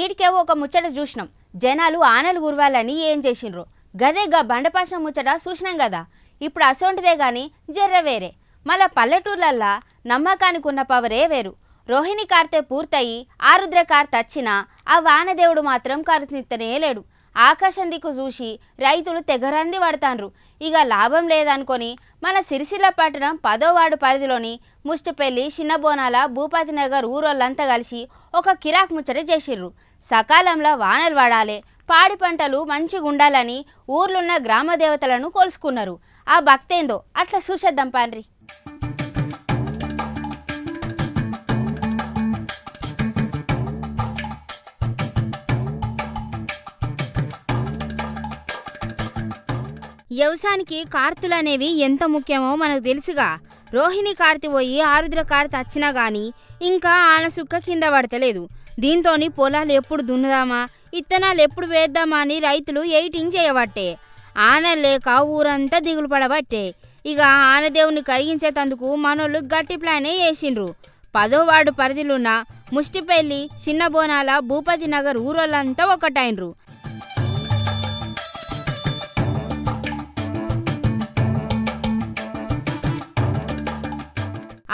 ఈడికేవో ఒక ముచ్చట చూసినాం. జనాలు ఆనలు గురవాలని ఏం చేసిండ్రు గదేగా బండపాశం ముచ్చట చూసినాం కదా. ఇప్పుడు అసొంటిదే గాని జర్ర వేరే. మళ్ళా పల్లెటూర్లల్లా నమ్మకానికి ఉన్న పవరే వేరు. రోహిణి కార్తె పూర్తయి ఆరుద్ర కార్తె వచ్చినా ఆ వానదేవుడు మాత్రం కరునిత్తనే లేడు. ఆకాశం దిక్కు చూసి రైతులు తెగరంది పడతాండ్రు. ఇక లాభం లేదనుకొని మన సిరిసిల్ల పట్టణం 10వ వార్డు పరిధిలోని ముష్టిపల్లి, చిన్నబోనాల, భూపతి నగర్ ఊరోళ్ళంతా కలిసి ఒక కిరాక్ ముచ్చట చేసిర్రు. సకాలంలో వానలు పడాలి, పాడి పంటలు మంచిగా ఉండాలని ఊర్లున్న గ్రామ దేవతలను కొలుసుకున్నారు. ఆ భక్తేందో అట్లా చూసేద్దాం పాండ్రి. వ్యవసాయానికి కార్తులు అనేవి ఎంత ముఖ్యమో మనకు తెలుసుగా. రోహిణి కార్తె పోయి ఆరుద్ర కార్తె వచ్చినా కానీ ఇంకా ఆనసుక్క కింద పడతలేదు. దీంతోని పొలాలు ఎప్పుడు దున్నుదామా, ఇత్తనాలు ఎప్పుడు వేద్దామా అని రైతులు ఎయిటింగ్ చేయబట్టే. ఆన లేక ఊరంతా దిగులు పడబట్టే. ఇక ఆనదేవుని కరిగించేటందుకు మనోళ్ళు గట్టి ప్లానే వేసిండ్రు. 10వ వార్డు పరిధిలున్న ముష్టిపల్లి, చిన్నబోనాల, భూపతి నగర్ ఊరోళ్ళంతా ఒకటైనరు.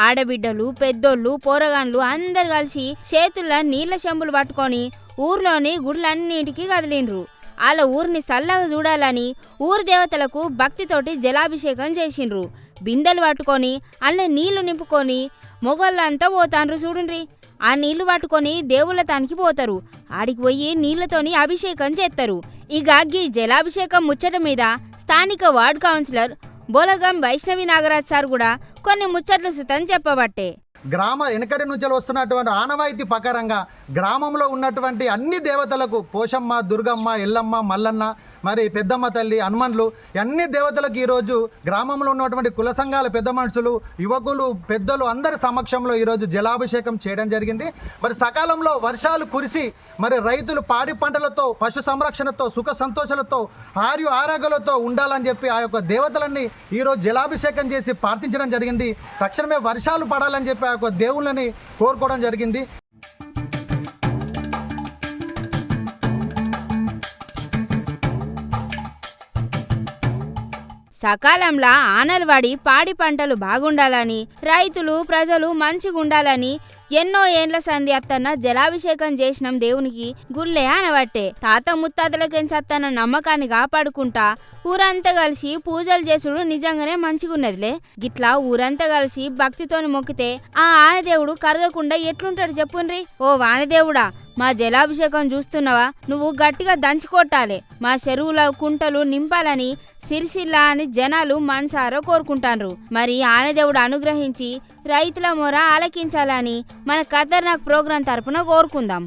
ఆడబిడ్డలు, పెద్దోళ్ళు, పోరగాన్లు అందరు కలిసి చేతుల్లో నీళ్ల చెంబులు పట్టుకొని ఊర్లోని గుడ్లన్నింటికి కదిలిండ్రు. వాళ్ళ ఊరిని చల్లగా చూడాలని ఊరు దేవతలకు భక్తితోటి జలాభిషేకం చేసిండ్రు. బిందెలు పట్టుకొని అల్ల నీళ్లు నింపుకొని మొగళ్ళంతా పోతాండ్రు చూడండి. ఆ నీళ్లు పట్టుకొని దేవుళ్ళ తానికి పోతారు. ఆడికి పోయి నీళ్లతోని అభిషేకం చేస్తారు. ఇక ఈ జలాభిషేకం ముచ్చట మీద స్థానిక ward councillor Bolagam Vaishnavi Nagaraj sir కూడా కొన్ని ముచ్చట్లు సుతం చెప్పబట్టే. గ్రామ వెనకటి నుంచి వస్తున్నటువంటి ఆనవాయితీ ప్రకారంగా గ్రామంలో ఉన్నటువంటి అన్ని దేవతలకు పోషమ్మ, దుర్గమ్మ, ఎల్లమ్మ, మల్లన్న, మరి పెద్దమ్మ తల్లి, హనుమన్లు అన్ని దేవతలకు ఈరోజు గ్రామంలో ఉన్నటువంటి కుల సంఘాల పెద్ద మనుషులు, యువకులు, పెద్దలు అందరి సమక్షంలో ఈరోజు జలాభిషేకం చేయడం జరిగింది. మరి సకాలంలో వర్షాలు కురిసి మరి రైతులు పాడి పంటలతో, పశు సంరక్షణతో, సుఖ సంతోషాలతో, ఆరోగ్యాలతో ఉండాలని చెప్పి ఆ యొక్క దేవతలన్నీ ఈరోజు జలాభిషేకం చేసి ప్రార్థించడం జరిగింది. తక్షణమే వర్షాలు పడాలని చెప్పి ఆ యొక్క దేవుళ్ళని కోరుకోవడం జరిగింది. సకాలంలో ఆనలు పడి పాడి పంటలు బాగుండాలని, రైతులు ప్రజలు మంచిగుండాలని ఎన్నో ఏండ్ల సంధి అత్తన్న జలాభిషేకం చేసినాం దేవునికి గుళ్ళే అనబట్టే. తాత ముత్తాతలకెంచి అత్తన్న నమ్మకాన్ని కాపాడుకుంటా ఊరంతా కలిసి పూజలు చేసుడు నిజంగానే మంచిగున్నదిలే. గిట్లా ఊరంతా కలిసి భక్తితోని మొక్కితే ఆ ఆనదేవుడు కరగకుండా ఎట్లుంటాడు చెప్పుండ్రి. ఓ వానదేవుడా, మా జలాభిషేకం చూస్తున్నావా, నువ్వు గట్టిగా దంచుకొట్టాలి, మా చెరువుల కుంటలు నింపాలని సిరిసిల్ల అని జనాలు మనసారా కోరుకుంటాండ్రు. మరి ఆనదేవుడు అనుగ్రహించి రైతుల మొర ఆలకించాలని మన ఖతర్నాక్ ప్రోగ్రాం తరపున కోరుకుందాం.